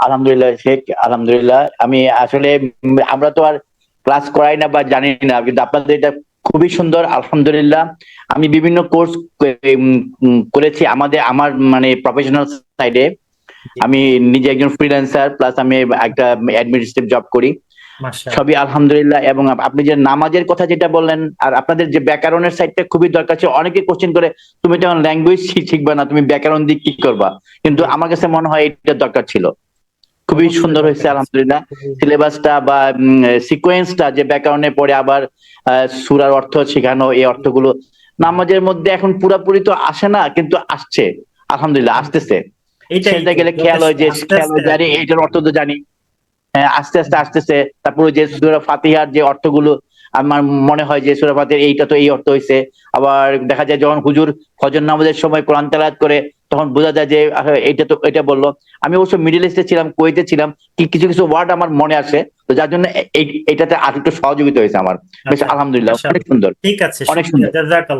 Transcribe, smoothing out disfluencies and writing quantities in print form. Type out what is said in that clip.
আলহামদুলিল্লাহ শেখ, আলহামদুলিল্লাহ। আমি আসলে আমরা তো আর ক্লাস করাই না বা জানি না, কিন্তু আপনাদের এটা খুবই সুন্দর, আলহামদুলিল্লাহ। আমি বিভিন্ন কোর্স করেছি আমার মানে প্রফেশনাল সাইডে। জি, আমি নিজে একজন ফ্রিল্যান্সার, প্লাস আমি একটা অ্যাডমিনিস্ট্রেটিভ জব করি। সবই মাশাআল্লাহ। আলহামদুলিল্লাহ। এবং আপনি যে নামাজের কথা যেটা বললেন, আর আপনাদের যে ব্যাকরণের সাইডটা খুবই দরকার ছিল। অনেকে কোশ্চেন করে, তুমি তো ল্যাঙ্গুয়েজ শিখবা না, তুমি ব্যাকরণ দিয়ে কি করবা? কিন্তু জি, আমার কাছে মনে হয় এটা দরকার ছিল। খুবই অবশ্যই সুন্দর দরকার হয়েছে আছে। আলহামদুলিল্লাহ। খুবই সিলেবাসটা বা সিকোয়েন্সটা যে ব্যাকরণে পড়ে আবার সূরার অর্থ শেখানো, এই অর্থগুলো নামাজের মধ্যে এখন পুরাপুরি তো আসে না, কিন্তু আসছে আলহামদুলিল্লাহ, আসতেছে। এটাই সেজদা তো গেলে খেয়াল যথেষ্ট হয় যে আস্তে খেয়াল আস্তে হয় আর জানি কি। এইটার অর্থ তো জানি। হ্যাঁ, আস্তে আস্তে আসতেছে। তারপরে যে সূরা ফাতিহার যে অর্থগুলো, আমার মনে হয় যে সূরা ফাতিহার এইটা তো এই অর্থ হইছে। আবার দেখা যায় যখন হুজুর ফজর নামাজের সময় কোরআন তেলাওয়াত করে, তখন বোঝা যায় যে এইটা তো এটা বললো। আমি অবশ্য মিডল ইস্টে ছিলাম, কুয়েতে ছিলাম, কিছু কিছু ওয়ার্ড আমার মনে আসে। তো যার জন্য এটাতে আরেকটু সহযোগিতা হয়েছে আমার। বেশ আচ্ছা, আলহামদুলিল্লাহ, অনেক মাশাআল্লাহ। সুন্দর, ঠিক আছে, অনেক শুকরিয়া। সুন্দর। জাযাকাল্লাহ।